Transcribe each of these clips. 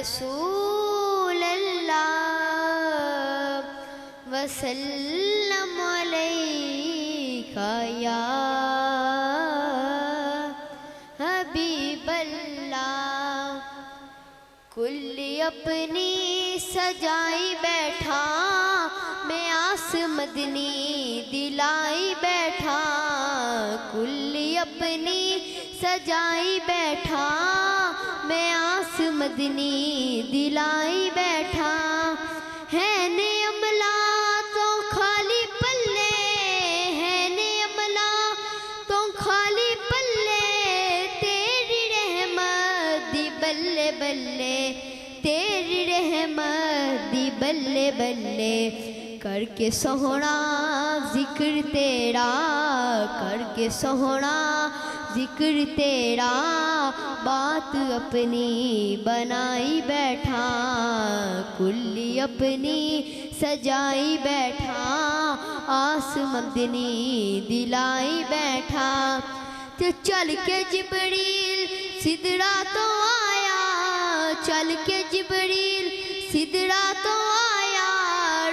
رسول اللہ وسلم علیکہ یا حبیب اللہ کل اپنی سجائی بیٹھا میں آس مدنی دلائی بیٹھا کل اپنی سجائی بیٹھا میں آس مدنی دلائی بیٹھا ہے نے عملہ تو خالی پلے ہے نے عملہ تو خالی پلے تیری رحمت دی بلے بلے تیری رحمت دی بلے بلے کر کے سوہنا ذکر تیرا کر کے سوہنا ذکر تیرا بات اپنی بنائی بیٹھا کلی اپنی سجائی بیٹھا آس مدنی دلائی بیٹھا تو چل کے جبریل سدرہ تو آیا چل کے جبریل سدرہ تو آیا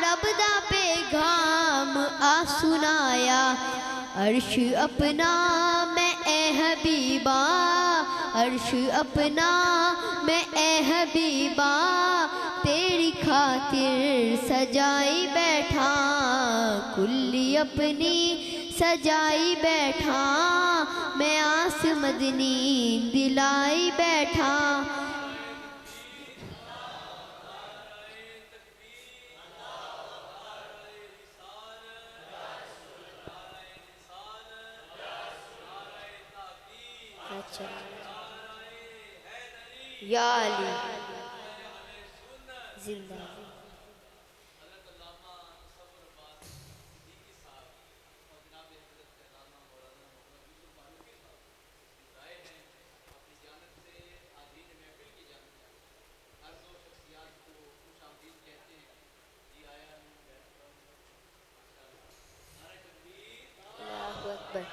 رب دا پیغام آ سنایا عرش اپنا میں اے حبیبہ عرش اپنا میں اے حبیبہ تیری خاطر سجائی بیٹھا کلی اپنی سجائی بیٹھا میں آس مدنی دلائی بیٹھا یا علی زندہ اللہ اکبر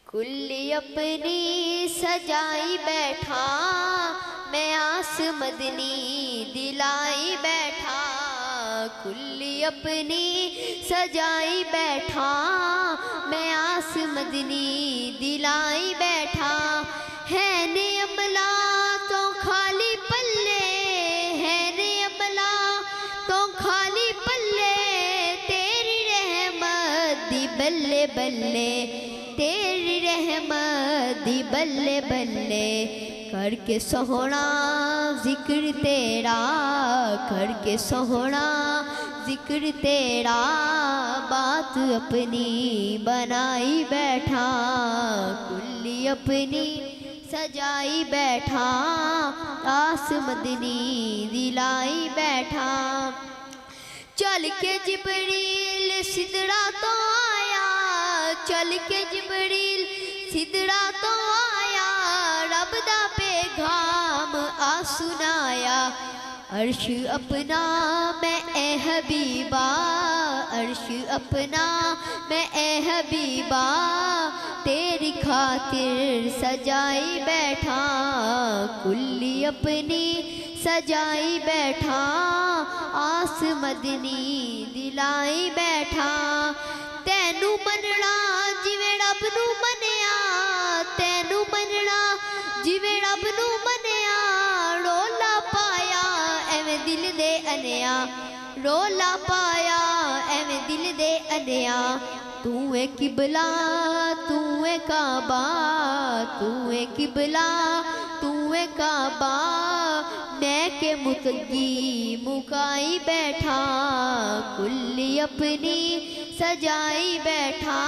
کلی اپنی سجائی بیٹھا میں آس مدنی دلائی بیٹھا کلی اپنی سجائی بیٹھا میں آس مدنی دلائی بیٹھا ہے نے عملہ تو خالی پلے ہے نے عملہ تو خالی پلے تیری رحمت دی بلے بلے تیری رحمت دی بلے بلے کر کے سوہنا ذکر تیرا کر کے سوہنا ذکر تیرا بات اپنی بنائی بیٹھا کلی اپنی سجائی بیٹھا آس مدنی دلائی بیٹھا چل کے جبریل سدرہ تو آیا چل کے جبریل سدرہ تو آیا رب دا پیغام آ سنایا عرش اپنا میں اے حبیبہ عرش اپنا میں اے حبیبہ تیری خاطر سجائی بیٹھا کلی اپنی سجائی بیٹھا آس مدنی دلائی بیٹھا تینو مننا جویں رب نو منیا تینو مننا جویں رب نو منیا رولا پایا ایویں دل دے انیا رولا پایا ایویں دل دے انیا تو اے قبلہ تو اے کعبہ تو اے قبلہ تو اے کعبہ میں کہ متقی مکائی بیٹھا کلی اپنی سجائی بیٹھا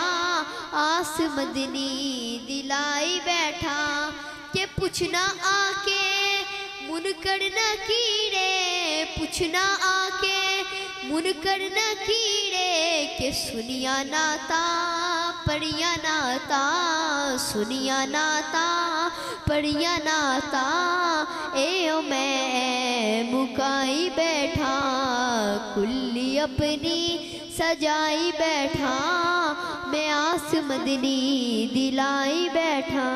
آس مدنی دلائی بیٹھا کہ پوچھنا آکے منکر نکیرے پوچھنا آکے منکر نکیرے کہ سنیا ناتا پڑھیا ناتا سنیا ناتا پڑھیا ناتا اے او میں مکائی بیٹھا کلی اپنی سجائی بیٹھا میں آس مدنی دلائی بیٹھا